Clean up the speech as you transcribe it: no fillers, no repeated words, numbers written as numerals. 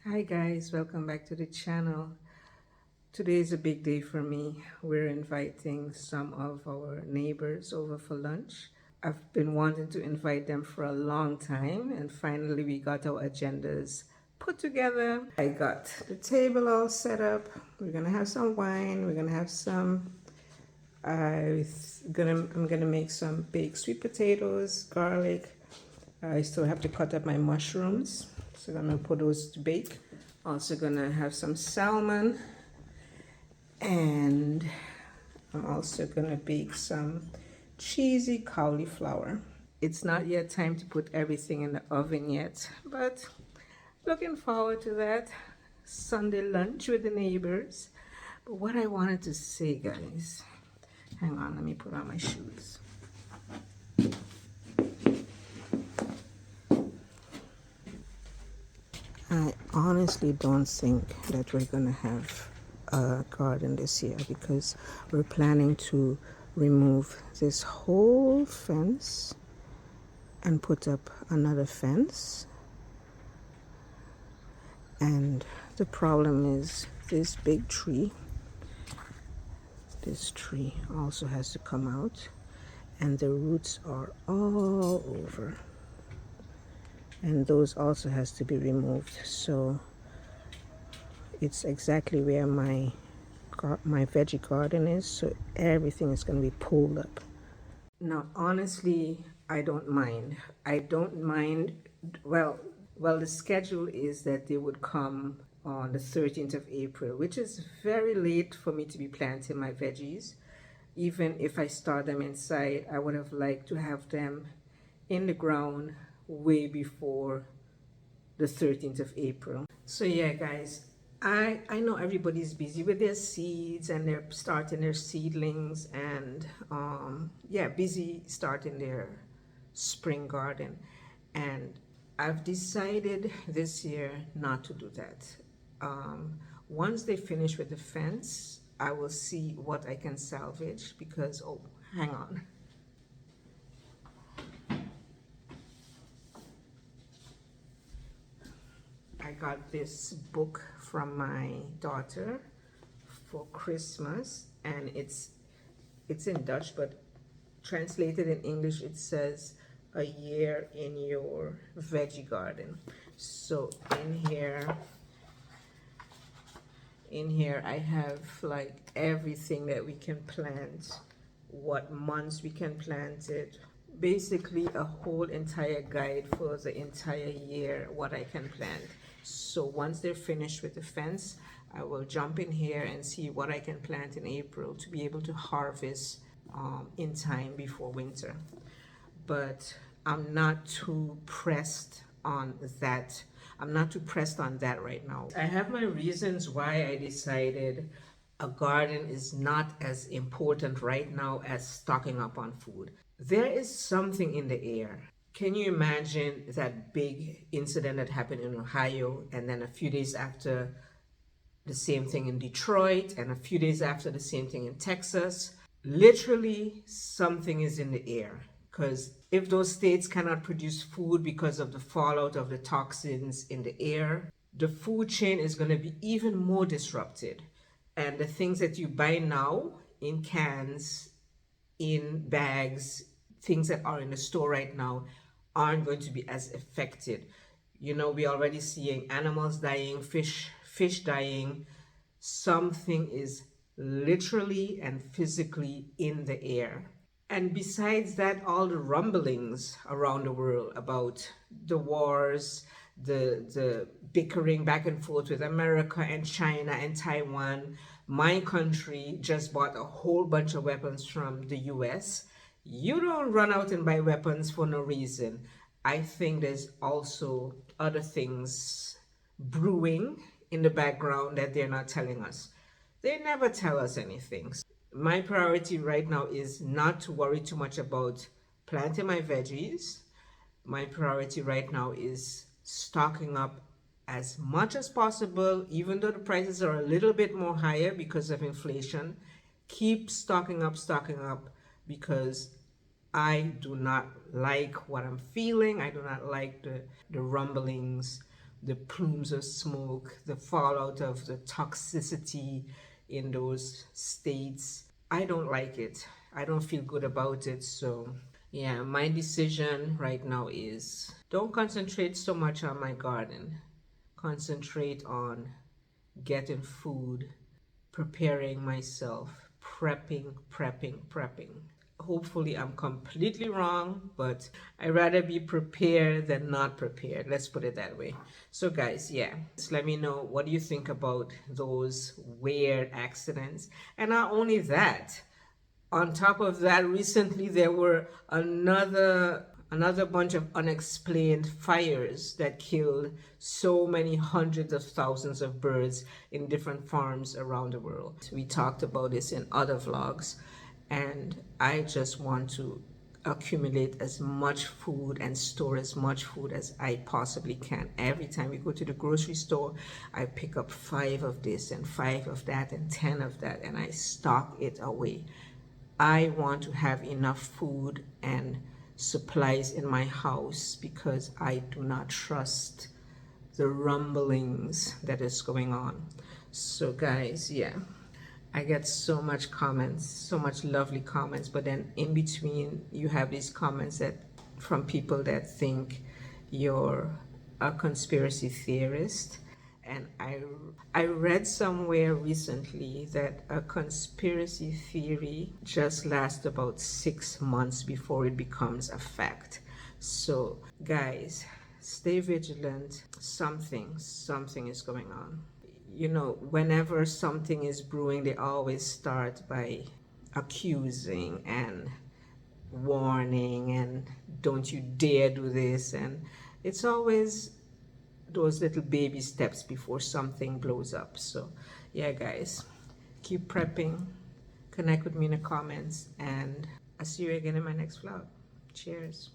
Hi guys, welcome back to the channel. Today is a big day for me. We're inviting some of our neighbors over for lunch. I've been wanting to invite them for a long time, and finally we got our agendas put together. I got the table all set up. We're gonna have some wine, we're gonna have some I'm gonna make some baked sweet potatoes, garlic. I still have to cut up my mushrooms, so I'm gonna put those to bake. Also gonna have some salmon, and I'm also gonna bake some cheesy cauliflower. It's not yet time to put everything in the oven yet, but looking forward to that Sunday lunch with the neighbors. But what I wanted to say, guys, hang on, let me put on my shoes. I honestly don't think that we're gonna have a garden this year because we're planning to remove this whole fence and put up another fence. And the problem is this big tree, this tree also has to come out, and the roots are all over, and those also has to be removed. So it's exactly where my veggie garden is, so everything is going to be pulled up. Now honestly, I don't mind. Well, the schedule is that they would come on the 13th of April, which is very late for me to be planting my veggies. Even if I start them inside, I would have liked to have them in the ground way before the 13th of April. So yeah, guys, I know everybody's busy with their seeds and they're starting their seedlings and yeah, busy starting their spring garden. And I've decided this year not to do that. Once they finish with the fence, I will see what I can salvage because, oh, hang on. I got this book from my daughter for Christmas, and it's in Dutch, but translated in English it says a year in your veggie garden. So in here I have like everything that we can plant, what months we can plant it, basically a whole entire guide for the entire year what I can plant. So once they're finished with the fence, I will jump in here and see what I can plant in April to be able to harvest in time before winter. But I'm not too pressed on that. I'm not too pressed on that right now. I have my reasons why I decided a garden is not as important right now as stocking up on food. There is something in the air. Can you imagine that big incident that happened in Ohio, and then a few days after the same thing in Detroit, and a few days after the same thing in Texas? Literally, something is in the air. Because if those states cannot produce food because of the fallout of the toxins in the air, the food chain is going to be even more disrupted. And the things that you buy now in cans, in bags, things that are in the store right now aren't going to be as affected. You know, we're already seeing animals dying, fish dying. Something is literally and physically in the air. And besides that, all the rumblings around the world about the wars, the bickering back and forth with America and China and Taiwan. My country just bought a whole bunch of weapons from the US. You don't run out and buy weapons for no reason. I think there's also other things brewing in the background that they're not telling us. They never tell us anything. My priority right now is not to worry too much about planting my veggies. My priority right now is stocking up as much as possible, even though the prices are a little bit more higher because of inflation. Keep stocking up because I do not like what I'm feeling. I do not like the rumblings the plumes of smoke, the fallout of the toxicity in those states. I don't like it. I don't feel good about it. So, yeah, my decision right now is don't concentrate so much on my garden. Concentrate on getting food, preparing myself, prepping. Hopefully, I'm completely wrong, but I'd rather be prepared than not prepared. Let's put it that way. So, guys, yeah, just let me know what do you think about those weird accidents. And not only that, on top of that, recently there were another bunch of unexplained fires that killed so many hundreds of thousands of birds in different farms around the world. We talked about this in other vlogs, and I just want to accumulate as much food and store as much food as I possibly can. Every time we go to the grocery store, I pick up 5 of this and 5 of that and 10 of that, and I stock it away. I want to have enough food and supplies in my house because I do not trust the rumblings that is going on. So guys, yeah, I get so much comments, so much lovely comments, but then in between you have these comments that from people that think you're a conspiracy theorist. And I read somewhere recently that a conspiracy theory just lasts about 6 months before it becomes a fact. So guys, stay vigilant. Something is going on. You know, whenever something is brewing, they always start by accusing and warning and don't you dare do this, and it's always those little baby steps before something blows up. So yeah guys, keep prepping, connect with me in the comments, and I'll see you again in my next vlog. Cheers.